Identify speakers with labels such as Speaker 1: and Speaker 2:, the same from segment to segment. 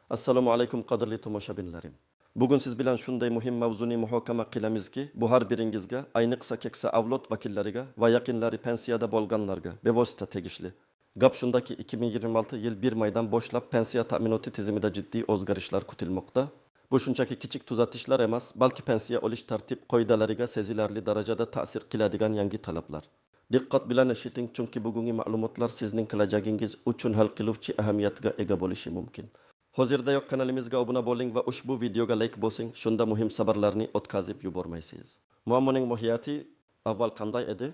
Speaker 1: Assalomu alaykum qadrli tomoshabinlarim. Bugun siz bilan shunday muhim mavzuni muhokama qilamizki, bu har biringizga, ayniqsa keksa avlod vakillariga va yaqinlari pensiyada bo'lganlarga bevosita tegishli. Gap shundaki 2026 yil 1 maydan boshlab pensiya ta'minoti tizimida jiddiy o'zgarishlar kutilmoqda. Bu shunchaki kichik tuzatishlar emas, balki pensiya olish tartib qoidalariga sezilarli darajada ta'sir qiladigan yangi talablar. Diqqat bilan eshiting, chunki bugungi ma'lumotlar sizning kelajagingiz uchun hal qiluvchi ahamiyatga ega bo'lishi mumkin. Hozirdayoq kanalimizga obuna bo'ling va ushbu videoga like bosing, shunda muhim xabarlarni o'tkazib yubormaysiz. Muammoning mohiyati avval qanday edi?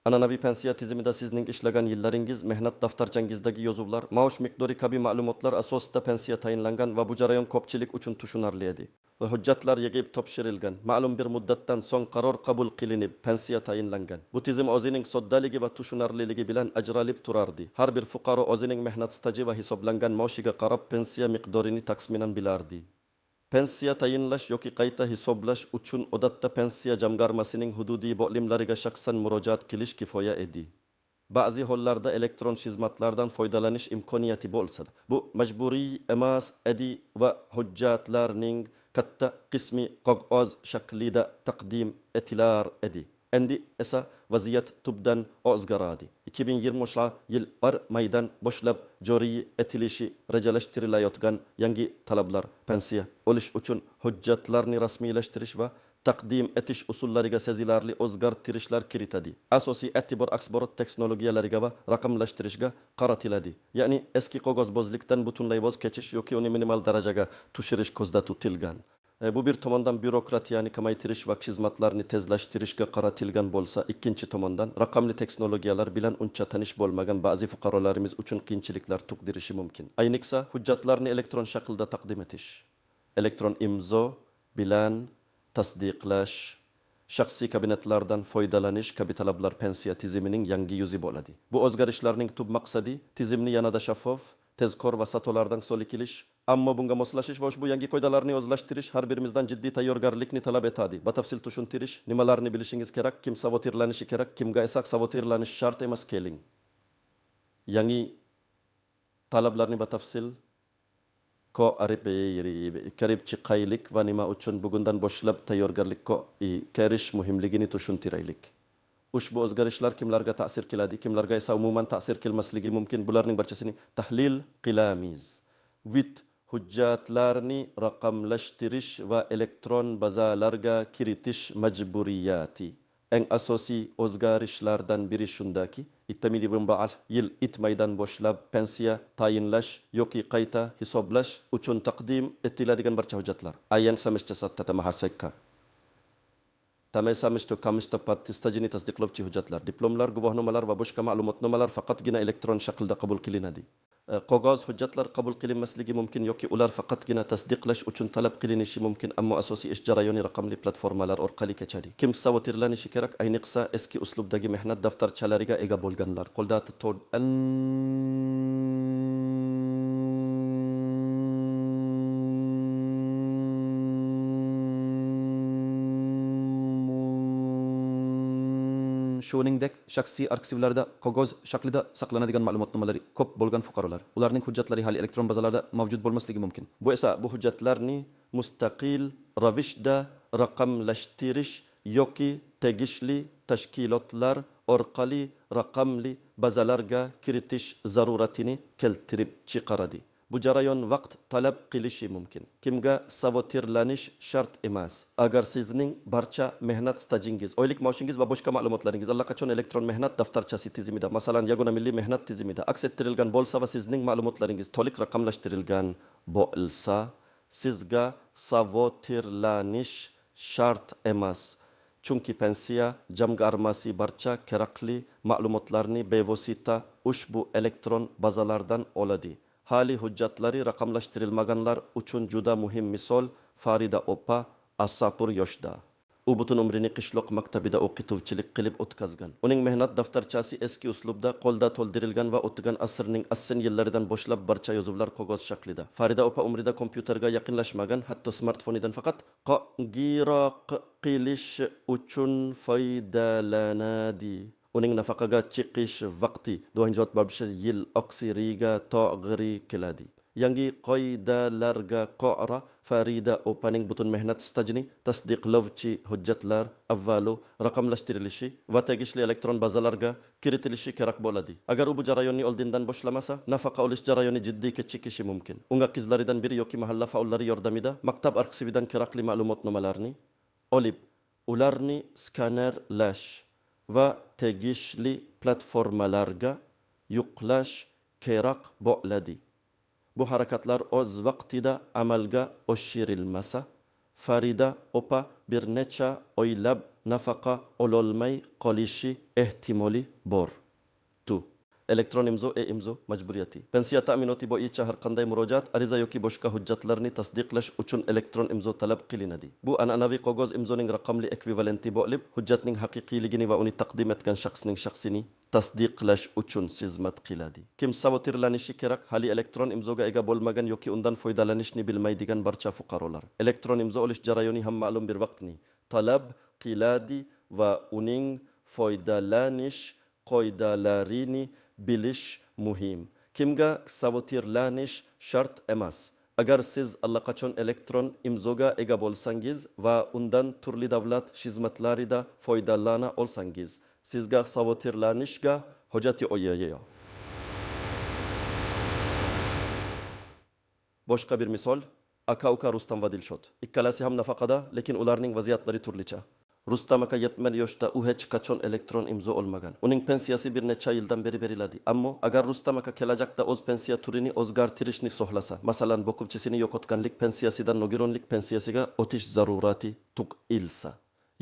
Speaker 1: An'anaviy pensiya tizimida sizning ishlagan yillaringiz, mehnat daftarchangizdagi yozuvlar, maosh miqdori kabi ma'lumotlar asosida pensiya tayinlangan va bu jarayon ko'pchilik uchun tushunarli edi. Va hujjatlar yig'ib topshirilgan, ma'lum bir muddatdan so'ng qaror qabul qilinib, pensiya tayinlangan. Bu tizim o'zining soddaligi va tushunarliligi bilan ajralib turardi. Har bir fuqaro o'zining mehnat staji va hisoblangan maoshiga qarab pensiya miqdorini taxminan bilardi. Pensiya tayinlash yoki qayta hisoblash uchun odatda pensiya jamg'armasining hududiy bo'limlariga shaxsan murojaat qilish kifoya edi. Ba'zi hollarda elektron xizmatlardan foydalanish imkoniyati bo'lsa, bu majburiy emas edi va hujjatlarning katta qismi qog'oz shaklida taqdim etilar edi. Endi esa vaziyat tubdan o'zgaradi. 2020 yil 1 maydan boshlab joriy etilishi rejalashtirilayotgan yangi talablar pensiya olish uchun hujjatlarni rasmiylashtirish va taqdim etish usullariga sezilarli o'zgartirishlar kiritadi. Asosiy e'tibor axborot texnologiyalariga va raqamlashtirishga qaratiladi. Ya'ni eski qog'ozbozlikdan butunlay voz kechish yoki uni minimal darajaga tushirish ko'zda tutilgan. Bu bir tomondan bürokratiyani kamaytirish va xizmatlarni tezlashtirishga qaratilgan bo'lsa, ikkinchi tomondan raqamli texnologiyalar bilan uncha tanish bo'lmagan ba'zi fuqarolarimiz uchun qiyinchiliklar tug'dirishi mumkin. Ayniqsa hujjatlarni elektron shaklda taqdim etish, elektron imzo bilan tasdiqlash, shaxsiy kabinetlardan foydalanish kabi talablar pensiya tizimining yangi yuzi bo'ladi. Bu o'zgarishlarning tub maqsadi tizimni yanada shaffof, tezkor va satolardan so'likilish, ammo bunga moslashish va ushbu yangi qoidalarni o'zlashtirish har birimizdan jiddiy tayyorgarlikni talab etadi. Batafsil tushuntirish, nimalarni bilishingiz kerak, kim savotirlanishi kerak, kimga esa savotirlanish shart emas keling. Yangi talablarni batafsil ko'rib chiqaylik va nima uchun bugundan boshlab tayyorgarlikka kirish muhimligini tushuntiraylik. Ushbu o'zgarishlar kimlarga ta'sir qiladi, kimlarga esa umuman ta'sir qilmasligi mumkin, bularning barchasini tahlil qilamiz. Hujjatlarni raqamlashtirish va elektron bazalarga kiritish majburiyati. Eng asosiy o'zgarishlardan biri shundaki, 2020 yil 1 maydan boshlab pensiya tayinlash yoki qayta hisoblash uchun taqdim etiladigan barcha hujjatlar ayyan samishchasatda mahasakka Tamay kamishta stajini tasdiqlovchi hujjatlar, diplomlar, guvohnomalar va boshqa ma'lumotnomalar faqatgina elektron shaklda qabul qilinadi. Qog'oz hujjatlar qabul qilinmasligi mumkin yoki ular faqatgina tasdiqlash uchun talab qilinishi mumkin, ammo asosiy ish jarayoni raqamli platformalar orqali kechadi. Kim savotirlanishi kerak, ayniqsa eski uslubdagi mehnat daftarchalariga ega bo'lganlar. Qo'lda shuningdek shaxsiy arxivlarda qog'oz shaklida saqlanadigan ma'lumotnomalari ko'p bo'lgan fuqarolar, ularning hujjatlari hali elektron bazalarda mavjud bo'lmasligi mumkin. Bu esa bu hujjatlarni mustaqil ravishda raqamlashtirish yoki tegishli tashkilotlar orqali raqamli bazalarga kiritish zaruratini keltirib chiqaradi. Bu jarayon vaqt talab qilishi mumkin. Kimga savotirlanish shart emas. Agar sizning barcha mehnat stajingiz, oylik maoshingiz va boshqa ma'lumotlaringiz allaqachon elektron mehnat daftarchasi tizimida, masalan, yagona milliy mehnat tizimida aks ettirilgan bo'lsa va sizning ma'lumotlaringiz to'liq raqamlashtirilgan bo'lsa, sizga savotirlanish shart emas. Chunki pensiya jamg'armasi barcha kerakli ma'lumotlarni bevosita ushbu elektron bazalardan oladi. Hali hujjatlari raqamlashtirilmaganlar uchun juda muhim misol Farida opa Asapur yoshda. U butun umrini qishloq maktabida o'qituvchilik qilib o'tkazgan. Uning mehnat daftarchasi eski uslubda qo'lda to'ldirilgan va o'tgan asrning assin yillaridan boshlab barcha yozuvlar qog'oz shaklida. Farida opa umrida kompyuterga yaqinlashmagan, hatto smartfonidan faqat qo'ng'iroq qilish uchun foydalanadi. Uning nafaqaga chiqish vaqti 2024 yil oksiriga to'g'ri keladi. yangi qoidalarga qo'ra farida opaning butun mehnat stajini tasdiqlovchi hujjatlar avvalo raqamlashtirilishi va tegishli elektron bazalarga kiritilishi kerak bo'ladi. Agar u bu jarayonni oldindan boshlamasa, nafaqa olish jarayoni jiddiy kechikishi mumkin. Unga qizlaridan biri yoki mahalla faollari yordamida maktab arxividan kerakli ma'lumotnomalarni olib, ularni skanerlash va tegishli platformalarga yuklash kerak bo'ladi. Bu harakatlar o'z vaqtida amalga oshirilmasa, Farida opa bir necha oylab nafaqa ololmay qolishi ehtimoli bor. Elektron imzo imzo majburiyati. Pensiya ta'minoti bo'yicha har qanday murojaat, ariza yoki boshqa hujjatlarni tasdiqlash uchun elektron imzo talab qilinadi. Bu an'anaviy qog'oz imzoning raqamli ekvivalenti bo'lib, hujjatning haqiqiyligini va uni taqdim etgan shaxsning shaxsini tasdiqlash uchun xizmat qiladi. Kim savotirlanishi kerak? Hali elektron imzoga ega bo'lmagan yoki undan foydalanishni bilmaydigan barcha fuqarolar. Elektron imzo olish jarayoni ham ma'lum bir vaqtni talab qiladi va uning foydalanish qoidalarini bilish muhim. Kimga savotirlanish shart emas. Agar siz allaqachon elektron imzoga ega bo'lsangiz va undan turli davlat xizmatlarida foydalana olsangiz, sizga savotirlanishga hojati yo'q. Boshqa bir misol, aka Rustam va Dilshod. Ikkalasi ham nafaqada, lekin ularning vaziyatlari turlicha. Rustam aka 70 yoshda, u hech qachon elektron imzo olmagan. Uning pensiyasi bir necha yildan beri beriladi. Ammo agar Rustam aka kelajakda o'z pensiya turini o'zgartirishni xohlasa, masalan, boquvchisini yo'qotganlik pensiyasidan nogironlik pensiyasiga o'tish zarurati tuqilsa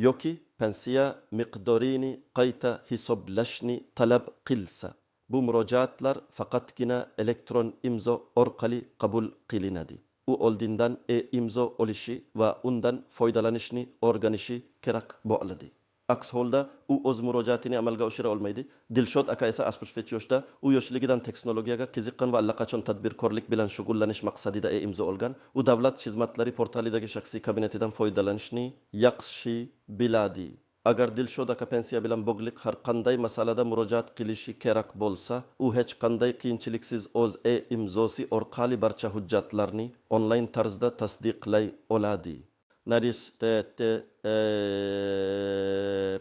Speaker 1: yoki pensiya miqdorini qayta hisoblashni talab qilsa, bu murojaatlar faqatgina elektron imzo orqali qabul qilinadi. U oldindan imzo olishi va undan foydalanishni o'rganishi kerak bo'ladi. Aks holda u o'z murojaatini amalga oshira olmaydi. Dilshod aka esa 65 yoshda, u yoshligidan texnologiyaga qiziqqan va allaqachon tadbirkorlik bilan shug'ullanish maqsadida imzo olgan. U davlat xizmatlari portalidagi shaxsiy kabinetidan foydalanishni yaxshi biladi. Agar Dilshod aka pensiya bilan bog'liq har qanday masalada murojaat qilishi kerak bo'lsa, u hech qanday qiyinchiliksiz o'z imzosi orqali barcha hujjatlarni onlayn tarzda tasdiqlay oladi.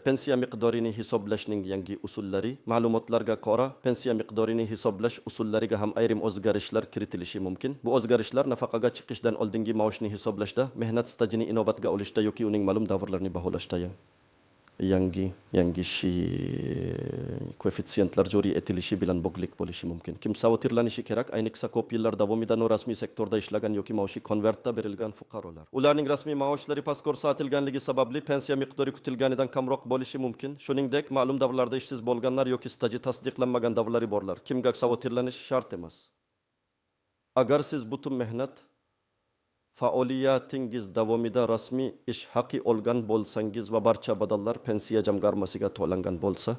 Speaker 1: Pensiya miqdorini hisoblashning yangi usullari. Ma'lumotlarga ko'ra, pensiya miqdorini hisoblash usullariga ham ayrim o'zgarishlar kiritilishi mumkin. Bu o'zgarishlar nafaqaga chiqishdan oldingi maoshni hisoblashda, mehnat stajini inobatga olishda yoki uning ma'lum davrlarini baholashda yangi koefitsiyentlar joriy etilishi bilan bog'liq bo'lishi mumkin. Kim savotirlanishi kerak? Ayniqsa ko'p yillar davomida norasmiy sektorda ishlagan yoki maoshi konvertda berilgan fuqarolar. Ularning rasmiy maoshlari past ko'rsatilganligi sababli pensiya miqdori kutilganidan kamroq bo'lishi mumkin. Shuningdek, ma'lum davrlarda ishsiz bo'lganlar yoki staji tasdiqlanmagan davrlari borlar. Kimga savotirlanish shart emas. Agar siz butun mehnat faoliyatingiz davomida rasmiy ish haqi olgan bo'lsangiz va barcha badallar pensiya jamg'armasiga to'langan bo'lsa,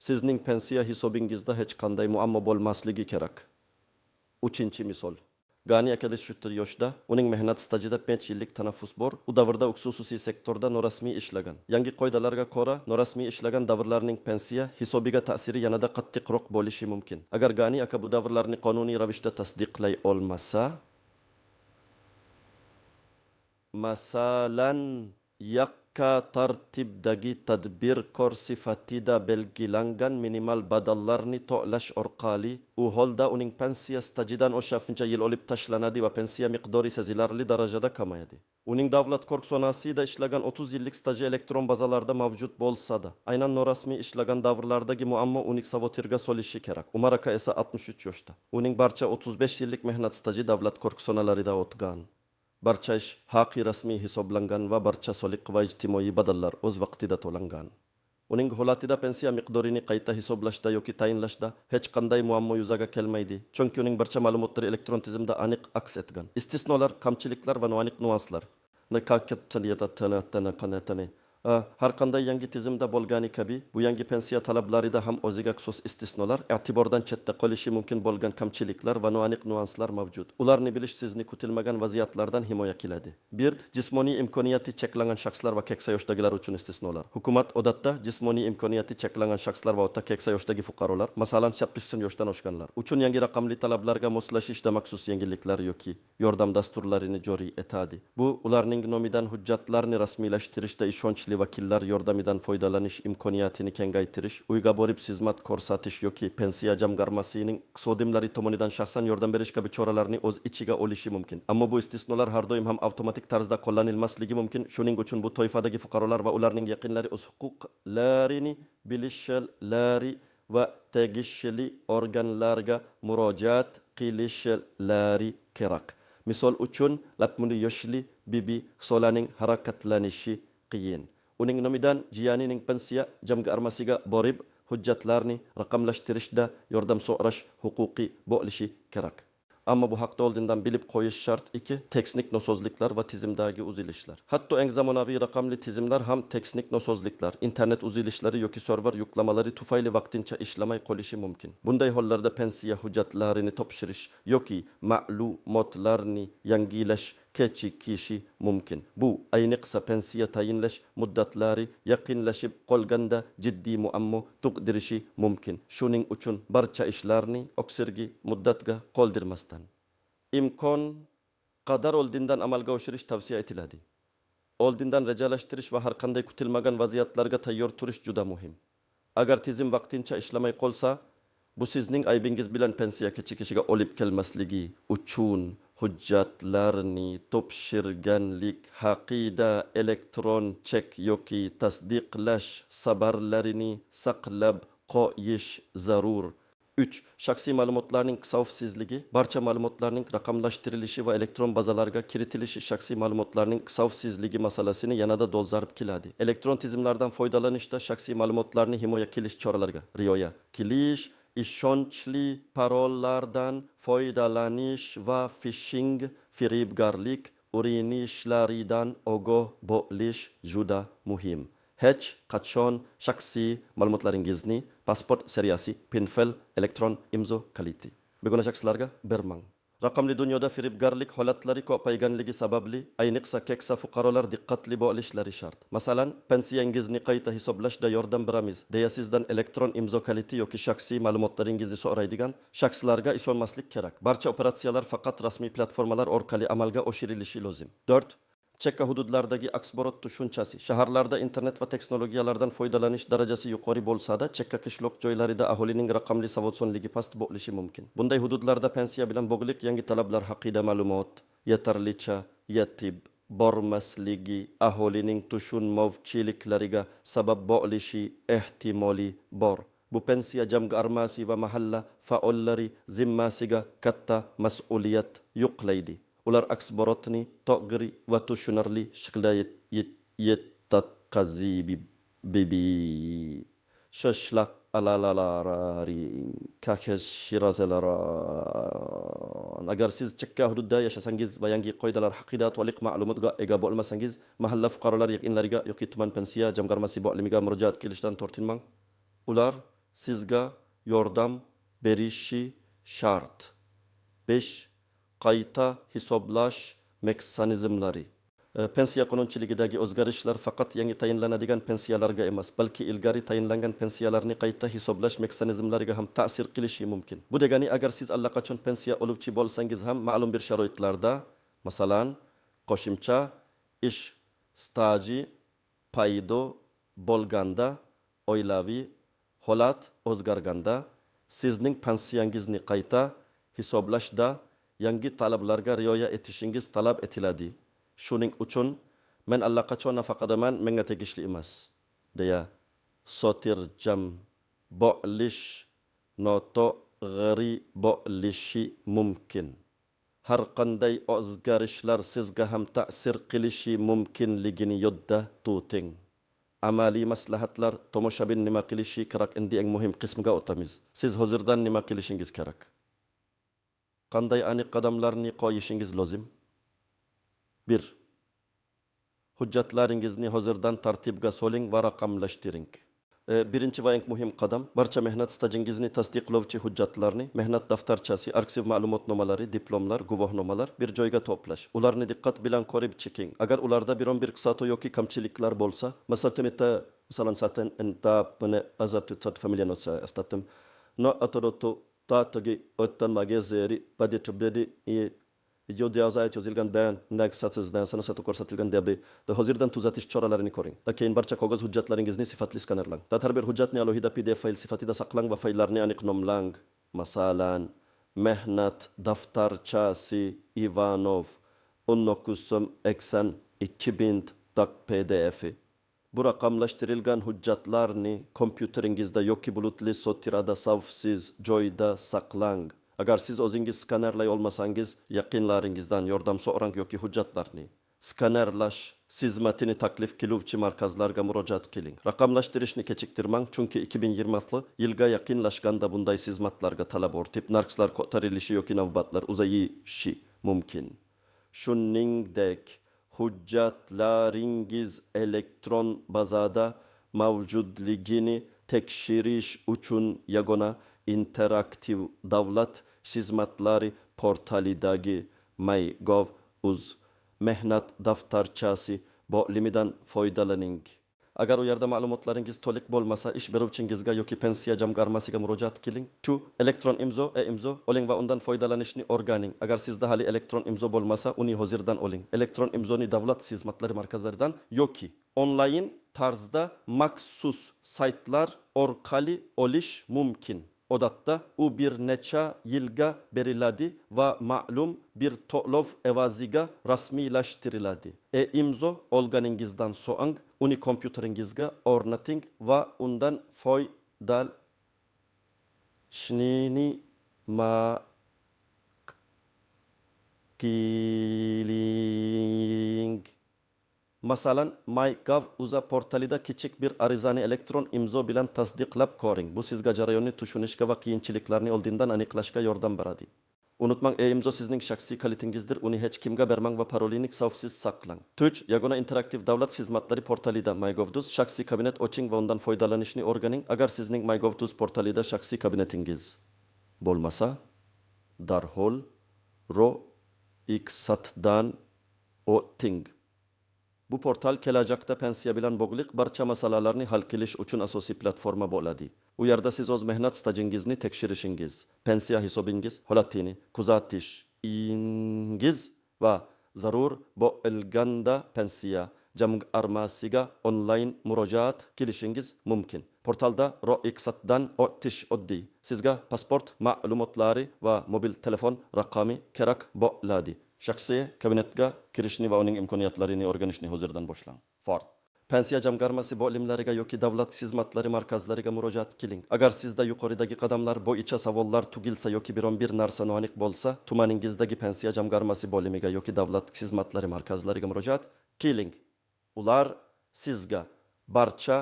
Speaker 1: sizning pensiya hisobingizda hech qanday muammo bo'lmasligi kerak. 3-chi misol. Gani aka 70 yoshda, uning mehnat stajida 5 yillik tanaffus bor. U davrda xususiy sektorda norasmiy ishlagan. Yangi qoidalarga ko'ra, norasmiy ishlagan davrlarning pensiya hisobiga ta'siri yanada qattiqroq bo'lishi mumkin. Agar Gani aka bu davrlarni qonuniy ravishda tasdiqlay olmasa, masalan, yakka tartibdagi tadbirkor sifatida belgilangan minimal badallarni to'lash orqali, u holda uning pensiya stajidan o'sha yil olib tashlanadi va pensiya miqdori sezilarli darajada kamayadi. Uning davlat korxonasida ishlagan 30 yillik staji elektron bazalarda mavjud bo'lsa-da, aynan norasmiy ishlagan davrlardagi muammo uning savotirga solishi kerak. Umar aka esa 63 yoshda. Uning barcha 35 yillik mehnat staji davlat korxonalarida o'tgan. Barcha ish haqi rasmiy hisoblangan va barcha soliq va ijtimoiy badallar o'z vaqtida to'langan. Uning holatida pensiya miqdorini qayta hisoblashda yoki tayinlashda hech qanday muammo yuzaga kelmaydi, chunki uning barcha ma'lumotlari elektron tizimda aniq aks etgan. Istisnolar, kamchiliklar va noaniq nuanslar. Har qanday yangi tizimda bo'lgani kabi bu yangi pensiya talablarida ham o'ziga xusus istisnolar, e'tibordan chetda qolishi mumkin bo'lgan kamchiliklar va noaniq nuanslar mavjud. Ularni bilish sizni kutilmagan vaziyatlardan himoya qiladi. 1. Jismoniy imkoniyati cheklangan shaxslar va keksa yoshdagilar uchun istisnolar. Hukumat odatda jismoniy imkoniyati cheklangan shaxslar va o'ta keksa yoshdagi fuqarolar, masalan 70 yoshdan oshganlar uchun yangi raqamli talablarga moslashishda maxsus yengilliklar yoki yordam dasturlarini joriy etadi. Bu ularning nomidan hujjatlarni rasmiylashtirishda ishonchli vakillar yordamidan foydalanish imkoniyatini kengaytirish, uyga borib xizmat ko'rsatish yoki pensiya jamg'armasining xodimlari tomonidan shaxsan yordam berish kabi choralarni o'z ichiga olishi mumkin. Ammo bu istisnolar har doim ham avtomatik tarzda qo'llanilmasligi mumkin. Shuning uchun bu toifadagi fuqarolar va ularning yaqinlari o'z huquqlarini bilishlari va tegishli organlarga murojaat qilishlari kerak. Misol uchun 60 yoshli bibi Solaning harakatlanishi qiyin. Uning nomidan jiyanining pensiya jamg'armasiga borib, hujjatlarni raqamlashtirishda yordam so'rash huquqi bo'lishi kerak. Ammo bu haqda oldindan bilib qo'yish shart. 2. Teknik nosozliklar va tizimdagi uzilishlar. Hatto eng zamonaviy raqamli tizimlar ham teknik nosozliklar, internet uzilishlari yoki server yuklamalari tufayli vaqtincha ishlamay qolishi mumkin. Bunday hollarda pensiya hujjatlarini topshirish yoki ma'lumotlarni yangilash kechikishi mumkin. Bu ayniqsa pensiya tayinlash muddatlari yaqinlashib qolganda jiddiy muammo tug'dirishi mumkin. Shuning uchun barcha ishlarni oxirgi muddatga qoldirmasdan imkon qadar oldindan amalga oshirish tavsiya etiladi. Oldindan rejalashtirish va har qanday kutilmagan vaziyatlarga tayyor turish juda muhim. Agar tizim vaqtincha ishlamay qolsa, bu sizning aybingiz bilan pensiya kechikishiga olib kelmasligi uchun hujjatlarni topshirganlik haqida elektron chek yoki tasdiqlash xabarlarini saqlab qo'yish zarur. 3. Shaxsiy ma'lumotlarning xavfsizligi. Barcha ma'lumotlarning raqamlashtirilishi va elektron bazalarga kiritilishi shaxsiy ma'lumotlarning xavfsizligi masalasini yanada dolzarb qiladi. Elektron tizimlardan foydalanishda shaxsiy ma'lumotlarni himoya qilish choralariga rioya qilish, ishonchli parollardan foydalanish va phishing, firibgarlik urinishlaridan ogoh bo'lish juda muhim. Hech qachon shaxsiy ma'lumotlaringizni pasport seriyasi, pinfel, elektron imzo kaliti begona shaxslarga bermang. Raqamli dunyoda firibgarlik holatlari ko'payganligi sababli ayniqsa keksa fuqarolar diqqatli bo'lishlari shart. Masalan, pensiyangizni qayta hisoblashda yordam beramiz deya sizdan elektron imzo kaliti yoki shaxsiy ma'lumotlaringizni so'raydigan shaxslarga ishonmaslik kerak. Barcha operatsiyalar faqat rasmiy platformalar orqali amalga oshirilishi lozim. 4. Chekka hududlardagi aksborot tushunchasi. Shaharlarda internet va texnologiyalardan foydalanish darajasi yuqori bo'lsa-da, chekka qishloq joylarida aholining raqamli savodsonligi past bo'lishi mumkin. Bunday hududlarda pensiya bilan bog'liq yangi talablar haqida ma'lumot yetarlicha yetib bormasligi aholining tushunmovchiliklariga sabab bo'lishi ehtimoli bor. Bu pensiya jamg'armasi va mahalla faollari zimmasiga katta mas'uliyat yuklaydi. Ular aksborotni to'g'ri va tushunarli shaklda yetkazib shoshlaq alalalari kakashirazalar. Agar siz chekka hududda yashasangiz va yangi qoidalar haqida to'liq ma'lumotga ega bo'lmasangiz, mahalla fuqarolar yaqinlariga yoki tuman pensiya jamg'armasi bo'limiga murojaat qilishdan tortinmang. Ular sizga yordam berishi shart. 5. Qayta hisoblash mexanizmlari. Pensiya qonunchiligidagi o'zgarishlar faqat yangi tayinlanadigan pensiyalarga emas, balki ilgari tayinlangan pensiyalarni qayta hisoblash mexanizmlariga ham ta'sir qilishi mumkin. Bu degani, agar siz allaqachon pensiya oluvchi bo'lsangiz ham ma'lum bir sharoitlarda, masalan, qo'shimcha ish staji paydo bo'lganda, oilaviy holat o'zgarganda, sizning pensiyangizni qayta hisoblashda yangi talablarga rioya etishingiz talab etiladi. Shuning uchun men allaqachon nafaqadaman, menga tegishli emas deya sotirjam bo'lish noto'g'ri bo'lishi mumkin. Har qanday o'zgarishlar sizga ham ta'sir qilishi mumkinligini yodda tuting. Amaliy maslahatlar, tomoshabin nima qilishi kerak, endi eng muhim qismiga o'tamiz. Siz hozirdan nima qilishingiz kerak? Qanday aniq qadamlarni qo'yishingiz lozim? 1. Hujjatlaringizni hozirdan tartibga soling va raqamlashtiring. Birinchi va eng muhim qadam barcha mehnat stajingizni tasdiqlovchi hujjatlarni, mehnat daftarchasi, arxiv ma'lumotnomalari, diplomlar, guvohnomalar bir joyga to'plash. Ularni diqqat bilan ko'rib chiqing. Agar ularda biron bir qisqato yoki kamchiliklar bo'lsa, masalan saten enta buni azatu tat familiano sa astatim no atoroto tatagi ottan magezeri badetbedi videoda yozilgan bayon nag satsizdan sana satu ko'rsatilgan debi da hozirdan tuzatish choralarini ko'ring. Da keyin barcha qog'oz hujjatlaringizni sifatli skanerlang. Da har bir hujjatni alohida PDF fayl sifatida saqlang va fayllarni aniq nomlang. Masalan, mehnat daftarchasi Ivanov 1982 PDF. Bu raqamlashtirilgan hujjatlarni kompyuteringizda yoki bulutli sotirada savsiz joyda saqlang. Agar siz o'zingiz skanerlay olmasangiz, yaqinlaringizdan yordam so'rang yoki hujjatlarni skanerlash xizmatini taklif qiluvchi markazlarga murojaat qiling. Raqamlashtirishni kechiktirmang, chunki 2020 yilga yaqinlashganda bunday xizmatlarga talab ortib, narxlar ko'tarilishi yoki navbatlar uzayishi mumkin. Shuningdek, hujjatlaringiz elektron bazada mavjudligini tekshirish uchun yagona interaktiv davlat xizmatlari portalidagi MyGov.uz mehnat daftarchasi bo'limidan foydalaning. Agar u yerda ma'lumotlaringiz to'liq bo'lmasa, ish beruvchingizga yoki pensiya jamg'armasiga murojaat qiling. Elektron imzo, e-imzo oling va undan foydalanishni o'rganing. Agar sizda hali elektron imzo bo'lmasa, uni hozirdan oling. Elektron imzoni davlat xizmatlari markazlaridan yoki onlayn tarzda maxsus saytlar orqali olish mumkin. Odatda u bir necha yilga beriladi va ma'lum bir to'lov evaziga rasmiylashtiriladi. E-imzo olganingizdan so'ng uni kompyuteringizga o'rnating va undan foydalanishni qiling. Masalan, MyGov.uz portalida kichik bir arizani elektron imzo bilan tasdiqlab ko'ring. Bu sizga jarayonni tushunishga va qiyinchiliklarni oldindan aniqlashga yordam beradi. Unutmang, e-imzo sizning shaxsiy kalitingizdir. Uni hech kimga bermang va parolini savsiz saqlang. Yagona interaktiv davlat xizmatlari portalida MyGov.uz shaxsiy kabinet oching va undan foydalanishni o'rganing. Agar sizning MyGov.uz portalida shaxsiy kabinetingiz bo'lmasa, darhol ro'yxatdan o'ting. Bu portal kelajakda pensiya bilan bog'liq barcha masalalarni hal qilish uchun asosiy platforma bo'ladi. U yerda siz o'z mehnat stajingizni tekshirishingiz, pensiya hisobingiz holatini kuzatishingiz va zarur bo'lganda pensiya jamg'armasiga onlayn murojaat qilishingiz mumkin. Portalda ro'yxatdan o'tish oddiy. Sizga pasport ma'lumotlari va mobil telefon raqami kerak bo'ladi. Shaxsiy kabinetga kirishni va uning imkoniyatlarini o'rganishni hozirdan boshlang. Pensiya jamg'armasi bo'limlariga yoki davlat xizmatlari markazlariga murojaat qiling. Agar sizda yuqoridagi qadamlar bo'yicha savollar tugilsa yoki biron bir narsa noaniq bo'lsa, tumaningizdagi pensiya jamg'armasi bo'limiga yoki davlat xizmatlari markazlariga murojaat qiling. Ular sizga barcha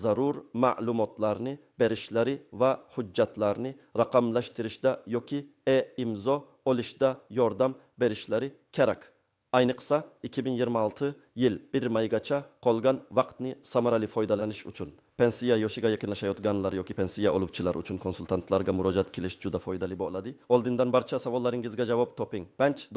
Speaker 1: zarur ma'lumotlarni berishlari va hujjatlarni raqamlashtirishda yoki e-imzo olishda yordam berishlari kerak. Ayniqsa 2026 yil 1 maygacha qolgan vaqtni samarali foydalanish uchun. Pensiya yoshiga yaqinlashayotganlar yoki pensiya oluvchilar uchun konsultantlarga murojaat qilish juda foydali bo'ladi. Oldindan barcha savollaringizga javob toping.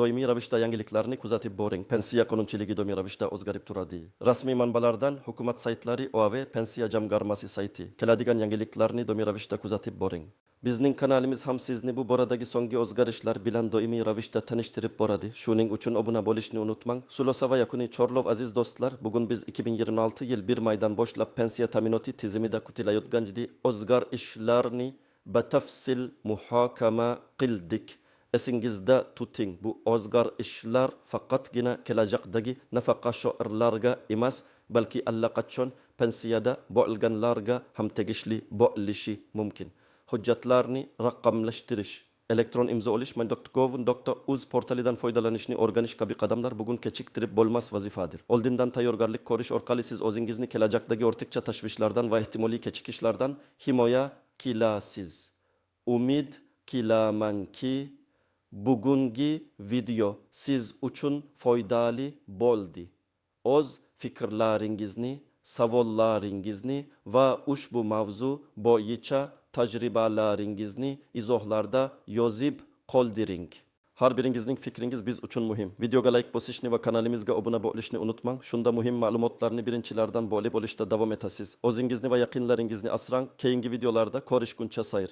Speaker 1: Doimiy ravishda yangiliklarni kuzatib boring. Pensiya qonunchiligi doimiy ravishda o'zgarib turadi. Rasmiy manbalardan hukumat saytlari OAV pensiya jamg'armasi sayti. Keladigan yangiliklarni doimiy ravishda kuzatib boring. Bizning kanalimiz ham sizni bu boradagi so'nggi o'zgarishlar bilan doimiy ravishda tanishtirib boradi. Shuning uchun obuna bo'lishni unutmang. Xulosa va yakuniy chorlov aziz do'stlar, bugun biz 2026 yil 1 maydan boshlab pensiya ta'minoti tizimida kutilayotgan jiddiy o'zgarishlarni batafsil muhokama qildik. Esingizda tuting, bu o'zgarishlar faqatgina kelajakdagi nafaqa shoirlarga emas, balki allaqachon pensiyada bo'lganlarga ham tegishli bo'lishi mumkin. Hujjatlarni raqamlashtirish, elektron imzo olish, MyGov.uz portalidan foydalanishni o'rganish kabi qadamlar bugun kechiktirib bo'lmas vazifadir. Oldindan tayyorgarlik ko'rish orqali siz o'zingizni kelajakdagi ortiqcha tashvishlardan va ehtimoliy kechikishlardan himoya qilasiz. Umid qilamanki, bugungi video siz uchun foydali bo'ldi. O'z fikrlaringizni, savollaringizni va ushbu mavzu bo'yicha tajribalaringizni izohlarda yozib qoldiring. Har biringizning fikringiz biz uchun muhim. Videoga like bosishni va kanalimizga obuna bo'lishni unutmang. Shunda muhim ma'lumotlarni birinchilardan bo'lib olishda davom etasiz. O'zingizni va yaqinlaringizni asrang. Keyingi videolarda ko'rishguncha sayr.